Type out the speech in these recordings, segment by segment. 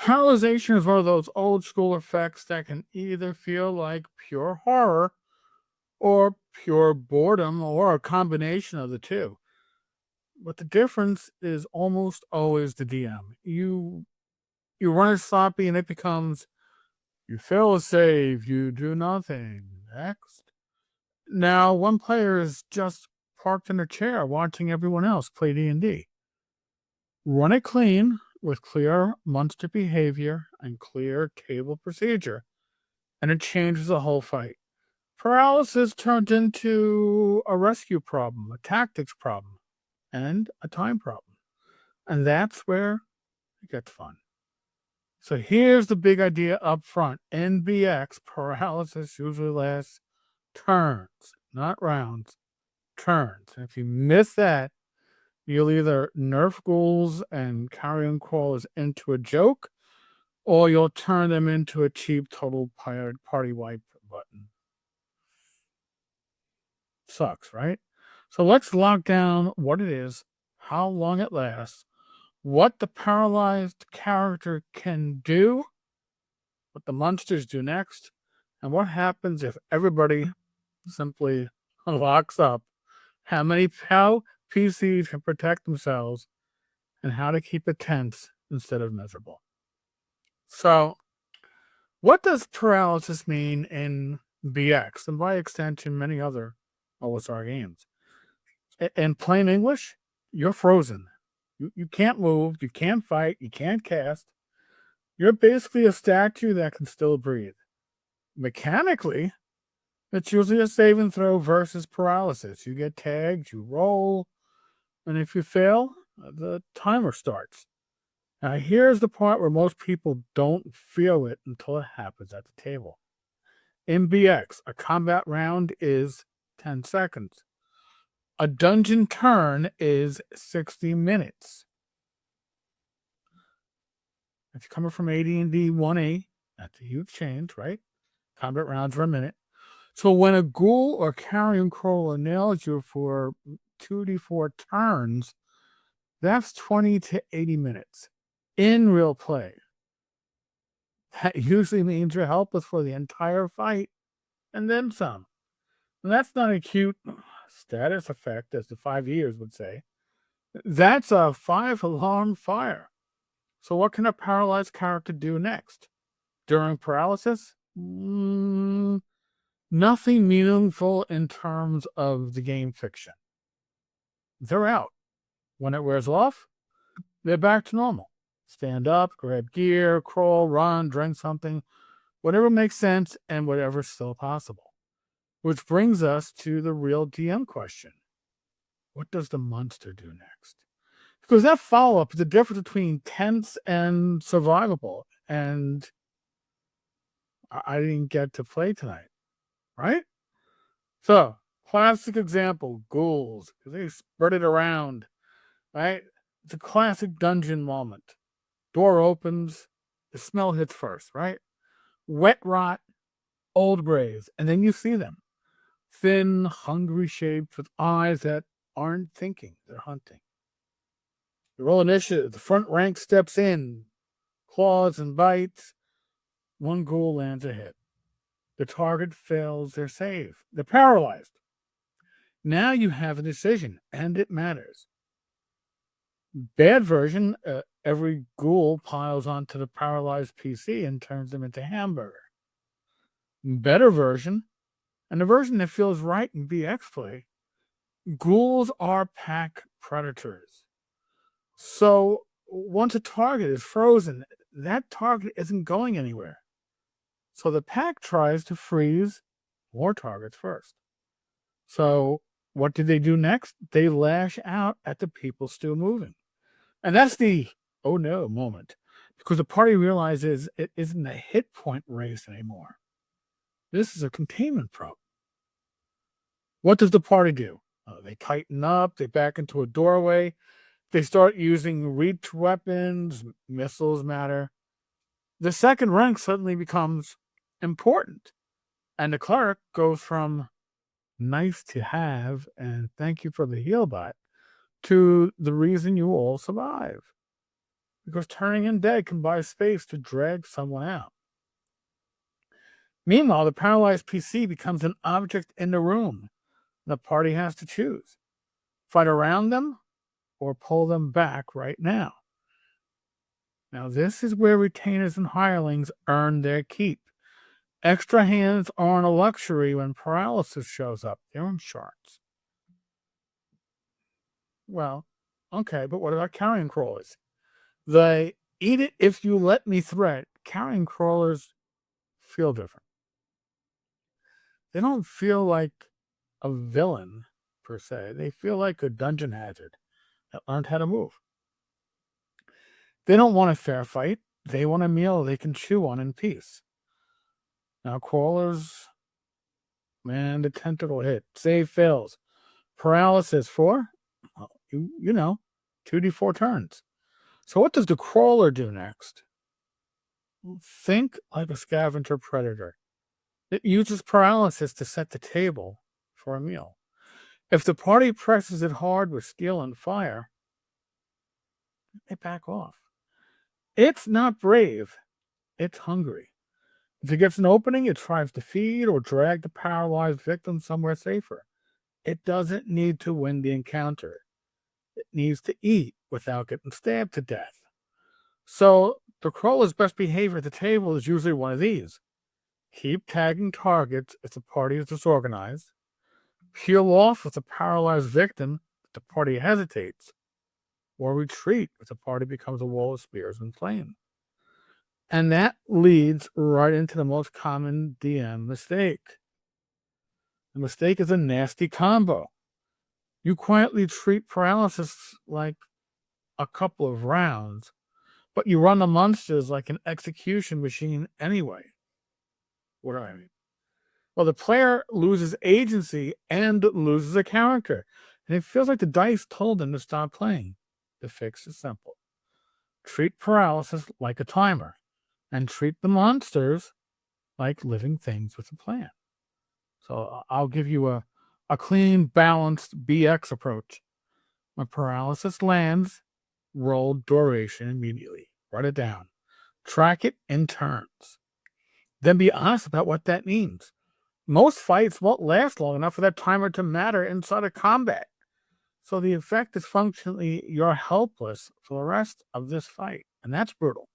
Paralyzation is one of those old school effects that can either feel like pure horror or pure boredom or a combination of the two. But the difference is almost always the DM. You run it sloppy and it becomes you fail a save, you do nothing. Next. Now one player is just parked in a chair watching everyone else play D&D. Run it clean with clear monster behavior and clear table procedure, and it changes the whole fight. Paralysis turns into a rescue problem, a tactics problem, and a time problem. And that's where it gets fun. So here's the big idea up front. In BX, paralysis usually lasts turns, not rounds, turns. And if you miss that, you'll either nerf ghouls and carrion crawlers into a joke, or you'll turn them into a cheap total party wipe button. Sucks, right? So let's lock down what it is, how long it lasts, what the paralyzed character can do, what the monsters do next, and what happens if everybody simply locks up, how PCs can protect themselves, and how to keep it tense instead of miserable. So, what does paralysis mean in BX, and by extension, many other OSR games? In plain English, you're frozen. You can't move, you can't fight, you can't cast. You're basically a statue that can still breathe. Mechanically, it's usually a save and throw versus paralysis. You get tagged, you roll, and if you fail, the timer starts. Now, here's the part where most people don't feel it until it happens at the table. In BX, a combat round is 10 seconds. A dungeon turn is 60 minutes. If you're coming from AD&D 1A, that's a huge change, right? Combat rounds are a minute. So when a ghoul or carrion crawler nails you for 2d4 turns, that's 20 to 80 minutes in real play. That usually means you're helpless for the entire fight and then some. And that's not a cute status effect, as the 5 years would say. That's a 5-alarm fire. So what can a paralyzed character do next? During paralysis? Nothing meaningful in terms of the game fiction. They're out. When it wears off, they're back to normal. Stand up, grab gear, crawl, run, drink something, whatever makes sense and whatever's still possible. Which brings us to the real DM question. What does the monster do next? Because that follow-up is the difference between tense and survivable. And I didn't get to play tonight, right? So, classic example, ghouls, because they spread it around, right? It's a classic dungeon moment. Door opens, the smell hits first, right? Wet rot, old graves, and then you see them. Thin, hungry shapes with eyes that aren't thinking, they're hunting. You roll initiative, the front rank steps in, claws and bites. One ghoul lands a hit. The target fails their save. They're paralyzed. Now you have a decision, and it matters. Bad version, every ghoul piles onto the paralyzed PC and turns them into hamburger. Better version, and the version that feels right in BX play, ghouls are pack predators. So once a target is frozen, that target isn't going anywhere. So the pack tries to freeze more targets first. So what do they do next? They lash out at the people still moving. And that's the oh no moment, because the party realizes it isn't a hit point race anymore. This is a containment problem. What does the party do? They tighten up, they back into a doorway, they start using reach weapons, missiles matter. The second rank suddenly becomes important, and the cleric goes from nice to have and thank you for the heal bot to the reason you all survive. because turning undead can buy space to drag someone out. Meanwhile, the paralyzed PC becomes an object in the room. The party has to choose: fight around them or pull them back right now. Now, this is where retainers and hirelings earn their keep. Extra hands aren't a luxury when paralysis shows up. They're insurance. Well, okay, but what about carrion crawlers? They eat it if you let me threat. Carrion crawlers feel different. They don't feel like a villain, per se. They feel like a dungeon hazard that learned how to move. They don't want a fair fight. They want a meal they can chew on in peace. Now, crawlers, man, the tentacle hit. Save fails. Paralysis 4? Well, you know, 2d4 turns. So what does the crawler do next? Think like a scavenger predator. It uses paralysis to set the table for a meal. If the party presses it hard with steel and fire, they back off. It's not brave. It's hungry. If it gets an opening, it tries to feed or drag the paralyzed victim somewhere safer. It doesn't need to win the encounter. It needs to eat without getting stabbed to death. So the crawler's best behavior at the table is usually one of these: keep tagging targets if the party is disorganized, peel off if the paralyzed victim if the party hesitates, or retreat if the party becomes a wall of spears and flames. And that leads right into the most common DM mistake. The mistake is a nasty combo. You quietly treat paralysis like a couple of rounds, but you run the monsters like an execution machine anyway. What do I mean? Well, the player loses agency and loses a character, and it feels like the dice told them to stop playing. The fix is simple. Treat paralysis like a timer, and treat the monsters like living things with a plan. So I'll give you a clean, balanced BX approach. When paralysis lands, roll duration immediately. Write it down. Track it in turns. Then be honest about what that means. Most fights won't last long enough for that timer to matter inside of combat. So the effect is functionally you're helpless for the rest of this fight. And that's brutal.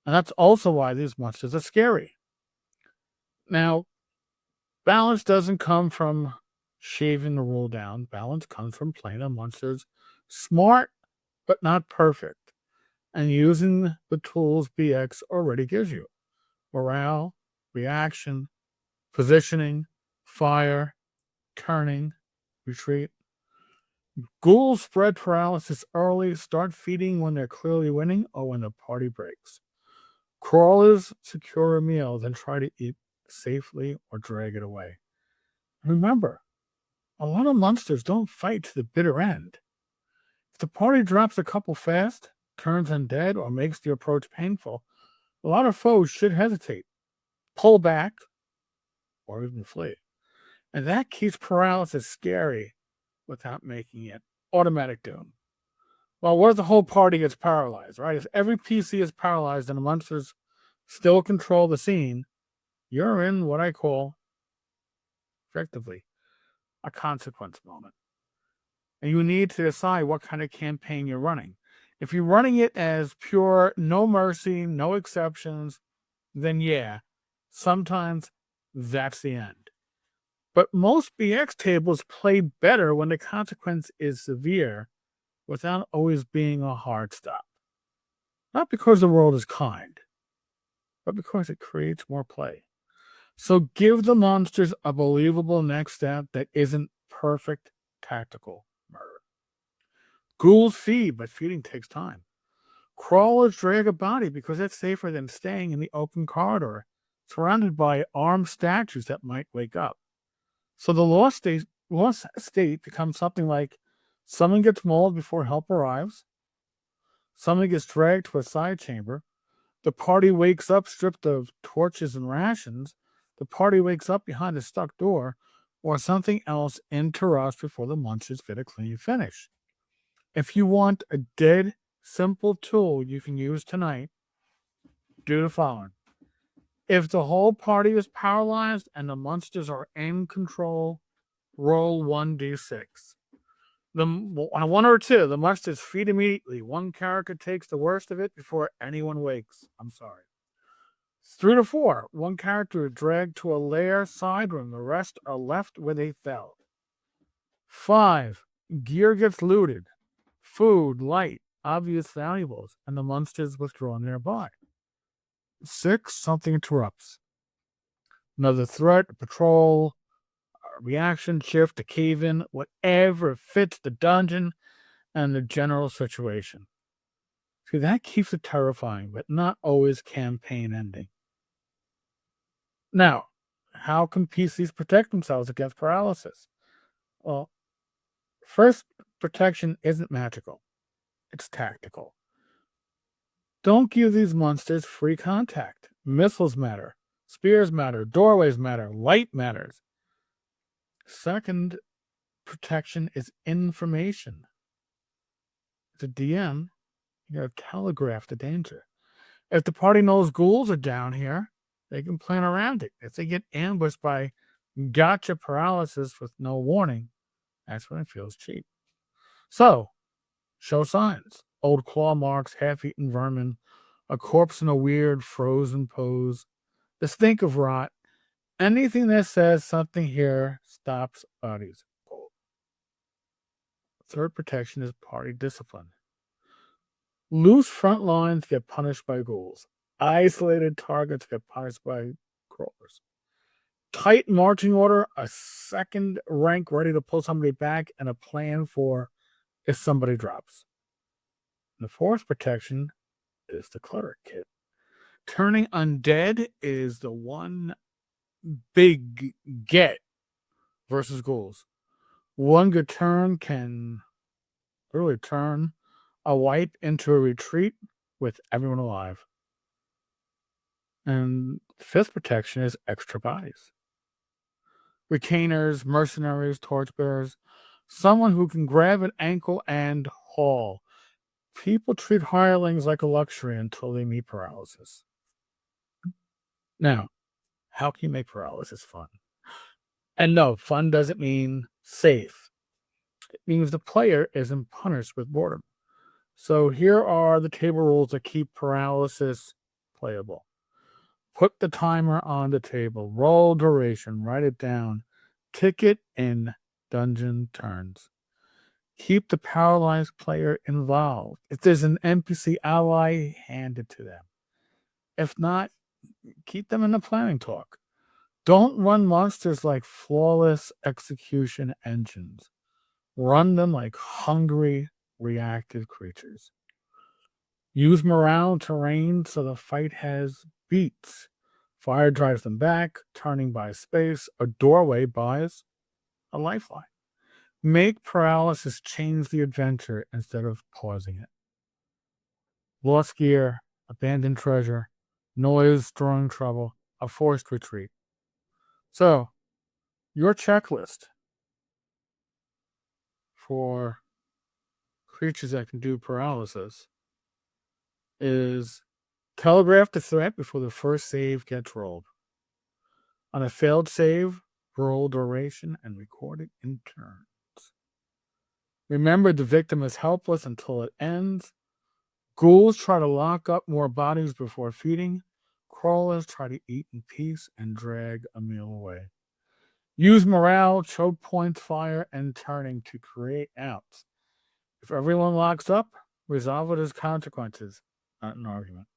And that's also why these monsters are scary. Now, balance doesn't come from shaving the rule down. Balance comes from playing the monsters smart, but not perfect, and using the tools BX already gives you: morale, reaction, positioning, fire, turning, retreat. Ghouls spread paralysis early, start feeding when they're clearly winning or when the party breaks. Crawlers secure a meal, then try to eat safely or drag it away. Remember, a lot of monsters don't fight to the bitter end. If the party drops a couple fast, turns undead, or makes the approach painful, a lot of foes should hesitate, pull back, or even flee. And that keeps paralysis scary without making it automatic doom. Well, what if the whole party gets paralyzed, right? If every PC is paralyzed and the monsters still control the scene, you're in what I call, effectively, a consequence moment. And you need to decide what kind of campaign you're running. If you're running it as pure, no mercy, no exceptions, then yeah, sometimes that's the end. But most BX tables play better when the consequence is severe without always being a hard stop. Not because the world is kind, but because it creates more play. So give the monsters a believable next step that isn't perfect tactical murder. Ghouls feed, but feeding takes time. Crawlers drag a body because it's safer than staying in the open corridor, surrounded by armed statues that might wake up. So the lost state becomes something like someone gets mauled before help arrives, someone gets dragged to a side chamber, the party wakes up stripped of torches and rations, the party wakes up behind a stuck door, or something else interrupts before the monsters get a clean finish. If you want a dead simple tool you can use tonight. Do the following. If the whole party is paralyzed and the monsters are in control, roll 1d6. On a 1 or a 2, the monsters feed immediately. One character takes the worst of it before anyone wakes. I'm sorry. 3 to 4, one character is dragged to a lair side room. The rest are left where they fell. 5, gear gets looted. Food, light, obvious valuables, and the monsters withdrawn nearby. 6, something interrupts. Another threat, a patrol, a reaction shift, a cave in, whatever fits the dungeon and the general situation. See, that keeps it terrifying, but not always campaign ending. Now, how can PCs protect themselves against paralysis? Well, first, protection isn't magical. It's tactical. Don't give these monsters free contact. Missiles matter. Spears matter. Doorways matter. Light matters. Second, protection is information. As a DM, you gotta telegraph the danger. If the party knows ghouls are down here, they can plan around it. If they get ambushed by gotcha paralysis with no warning, that's when it feels cheap. So, show signs. Old claw marks, half-eaten vermin, a corpse in a weird frozen pose, the stink of rot, anything that says something here stops bodies cold. Third protection is party discipline. Loose front lines get punished by ghouls. Isolated targets get punished by crawlers. Tight marching order, a second rank ready to pull somebody back, and a plan for if somebody drops. The fourth protection is the cleric kit. Turning undead is the one big get versus ghouls. One good turn can literally turn a wipe into a retreat with everyone alive. And fifth protection is extra bodies. Retainers, mercenaries, torchbearers, someone who can grab an ankle and haul. People treat hirelings like a luxury until they meet paralysis. Now, how can you make paralysis fun? And no, fun doesn't mean safe. It means the player isn't punished with boredom. So here are the table rules that keep paralysis playable. Put the timer on the table. Roll duration. Write it down. Tick it in dungeon turns. Keep the paralyzed player involved. If there's an NPC ally, hand it to them. If not, keep them in the planning talk. Don't run monsters like flawless execution engines. Run them like hungry, reactive creatures. Use morale terrain so the fight has beats. Fire drives them back, turning buys space. A doorway buys a lifeline. Make paralysis change the adventure instead of pausing it. Lost gear, abandoned treasure, noise, drawing trouble, a forced retreat. So, your checklist for creatures that can do paralysis is telegraph the threat before the first save gets rolled. On a failed save, roll duration and record it in turns. Remember, the victim is helpless until it ends. Ghouls try to lock up more bodies before feeding. Crawlers try to eat in peace and drag a meal away. Use morale, choke points, fire, and turning to create outs. If everyone locks up, resolve it as consequences, not an argument.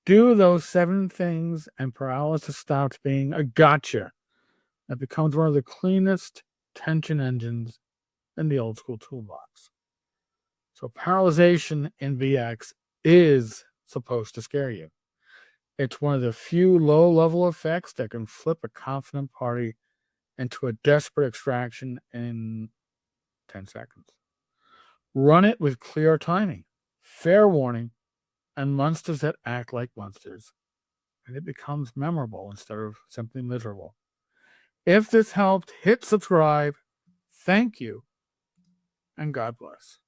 Do those 7 things, and paralysis stops being a gotcha. It becomes one of the cleanest tension engines in the old school toolbox. So paralyzation in BX is supposed to scare you. It's one of the few low-level effects that can flip a confident party into a desperate extraction in 10 seconds. Run it with clear timing, fair warning, and monsters that act like monsters. And it becomes memorable instead of simply miserable. If this helped, hit subscribe. Thank you, and God bless.